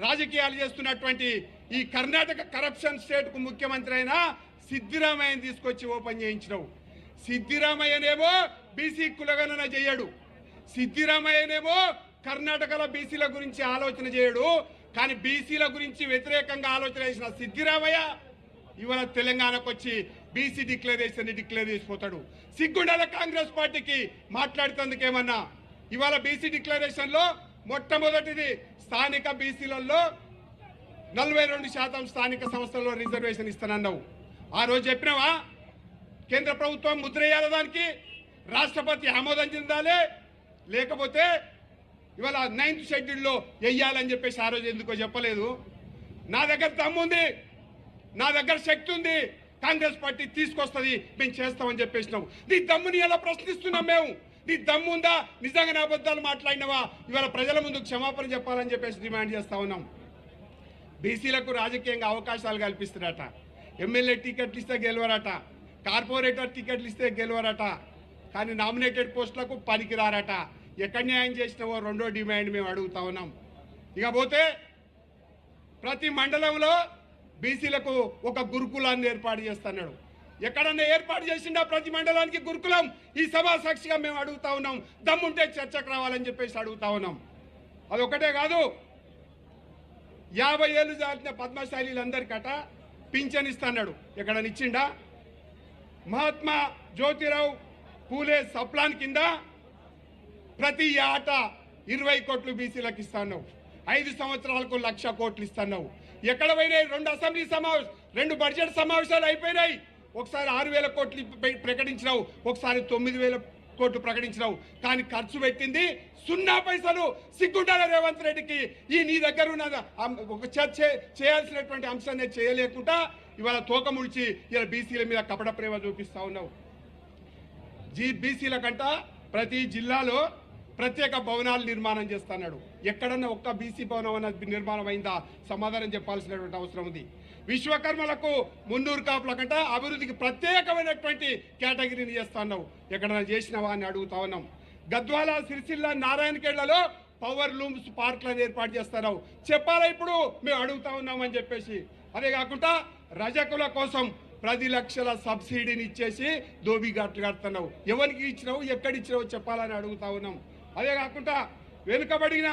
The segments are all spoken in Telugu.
రాజకీయాలు చేస్తున్నటువంటి ఈ కర్ణాటక కరప్షన్ స్టేట్ కు ముఖ్యమంత్రి అయిన సిద్దిరామయ్యని తీసుకొచ్చి ఓపెన్ చేయించినావు. సిద్దిరామయ్యనేమో బీసీ కులగణన చేయడు, సిద్దిరామయ్యనేమో కర్ణాటకలో బీసీల గురించి ఆలోచన చేయడు. కానీ బీసీల గురించి వ్యతిరేకంగా ఆలోచన చేసిన సిద్దిరామయ్య ఇవాళ తెలంగాణకు వచ్చి బీసీ డిక్లరేషన్ డిక్లేర్ చేసిపోతాడు. సిగ్గుండాల కాంగ్రెస్ పార్టీకి మాట్లాడుతందుకేమన్నా. ఇవాళ బీసీ డిక్లరేషన్ లో మొట్టమొదటిది స్థానిక బీసీలలో 42% స్థానిక సంస్థల్లో రిజర్వేషన్ ఇస్తానన్నావు. ఆ రోజు చెప్పినావా? కేంద్ర ప్రభుత్వం ముద్ర వేయాలి, దానికి రాష్ట్రపతి ఆమోదం చెందాలి, లేకపోతే ఇవాళ 9th షెడ్యూల్లో వెయ్యాలని చెప్పేసి ఆ రోజు ఎందుకో చెప్పలేదు. నా దగ్గర దమ్ముంది, నా దగ్గర శక్తి ఉంది, కాంగ్రెస్ పార్టీ తీసుకొస్తుంది, మేము చేస్తామని చెప్పేసినాం. నీ దమ్ముని ఎలా ప్రశ్నిస్తున్నాం మేము? నీ దమ్ముందా? నిజంగా అబద్ధాలు మాట్లాడినవా? ఇవాళ ప్రజల ముందు క్షమాపణ చెప్పాలని చెప్పేసి డిమాండ్ చేస్తా ఉన్నాం. బీసీలకు రాజకీయంగా అవకాశాలు కల్పిస్తున్నారట, ఎమ్మెల్యే టికెట్లు ఇస్తే గెలవరట, కార్పొరేటర్ టికెట్లు ఇస్తే గెలవరట, కానీ నామినేటెడ్ పోస్టులకు పనికిరారట. ఎక్కడ న్యాయం చేసినావో రెండో డిమాండ్ మేము అడుగుతా ఉన్నాం. ఇకపోతే ప్రతి మండలంలో బీసీలకు ఒక గురుకులాన్ని ఏర్పాటు చేస్తున్నాడు. ఎక్కడన్నా ఏర్పాటు చేసిండా ప్రతి మండలానికి గురుకులం? ఈ సభా సాక్షిగా మేము అడుగుతా ఉన్నాం. దమ్ముంటే చర్చకు రావాలని చెప్పేసి అడుగుతా ఉన్నాం. అదొకటే కాదు, 50 ఏళ్ళు దాటిన పద్మశాలీలందరికట పింఛన్ ఇస్తున్నాడు. ఎక్కడన్నా ఇచ్చిండా? మహాత్మా జ్యోతిరావు పూలే సప్లాన్ కింద ప్రతి ఏటా 20 కోట్లు బీసీలకు ఇస్తున్నావు. 5 సంవత్సరాలకు 1,00,000 కోట్లు ఇస్తున్నావు. ఎక్కడ పోయినాయి? 2 అసెంబ్లీ 2 బడ్జెట్ సమావేశాలు అయిపోయినాయి. ఒకసారి 6,000 కోట్లు ప్రకటించినావు, ఒకసారి 9,000 కోట్లు ప్రకటించినావు. కానీ ఖర్చు పెట్టింది 0 పైసలు. సిగ్గుండాల రేవంత్ రెడ్డికి ఈ నీ దగ్గర ఉన్న ఒక చర్చ చేయాల్సినటువంటి అంశాన్ని చేయలేకుండా ఇవాళ తోక ముడిచి ఇలా బీసీల మీద కపట ప్రేమ చూపిస్తా ఉన్నావు. బీసీల కంట ప్రతి జిల్లాలో ప్రత్యేక భవనాలు నిర్మాణం చేస్తున్నాడు. ఎక్కడన్నా ఒక్క బీసీ భవనం అన్నది నిర్మాణం అయిందా? సమాధానం చెప్పాల్సినటువంటి అవసరం ఉంది. విశ్వకర్మలకు 300 కాపుల కంట అభివృద్ధికి ప్రత్యేకమైనటువంటి కేటగిరీని చేస్తున్నావు. ఎక్కడన్నా చేసినావా అని అడుగుతా ఉన్నాం. గద్వాల, సిరిసిల్ల, నారాయణఖేడ్లలో పవర్ లూమ్స్ పార్క్లను ఏర్పాటు చేస్తున్నావు. చెప్పాలా ఇప్పుడు? మేము అడుగుతా ఉన్నామని చెప్పేసి. అదే కాకుండా రజకుల కోసం 10 లక్షల సబ్సిడీని ఇచ్చేసి దోబిఘాట్లు కడుతున్నావు. ఎవరికి ఇచ్చినావు, ఎక్కడిచ్చినావు చెప్పాలని అడుగుతా ఉన్నాం. అదే కాకుండా వెనుకబడిన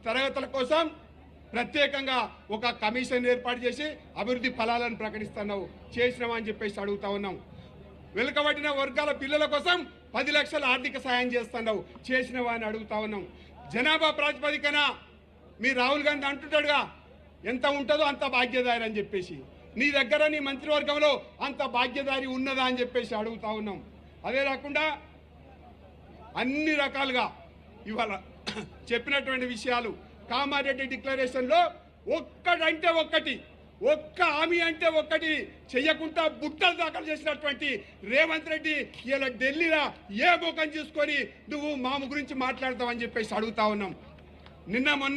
తరగతుల కోసం ప్రత్యేకంగా ఒక కమిషన్ ఏర్పాటు చేసి అభివృద్ధి ఫలాలను ప్రకటిస్తున్నావు. చేసినావా అని చెప్పేసి అడుగుతా ఉన్నాం. వెనుకబడిన వర్గాల పిల్లల కోసం 10 లక్షల ఆర్థిక సాయం చేస్తున్నావు. చేసినావా అని అడుగుతా ఉన్నాం. జనాభా ప్రాతిపదికన మీ రాహుల్ గాంధీ అంటుంటాడుగా, ఎంత ఉంటుందో అంత భాగ్యదారి అని చెప్పేసి. నీ దగ్గర నీ మంత్రివర్గంలో అంత భాగ్యదారి ఉన్నదా అని చెప్పేసి అడుగుతా ఉన్నాం. అదే కాకుండా అన్ని రకాలుగా ఇవాళ చెప్పినటువంటి విషయాలు కామారెడ్డి డిక్లరేషన్లో ఒక్కటంటే ఒక్కటి, ఒక్క హామీ అంటే ఒక్కటి చెయ్యకుండా బుట్టలు దాఖలు చేసినటువంటి రేవంత్ రెడ్డి ఇలా ఢిల్లీలో ఏ ముఖం చూసుకొని నువ్వు మా గురించి మాట్లాడతావని చెప్పేసి అడుగుతా ఉన్నాం. నిన్న మొన్న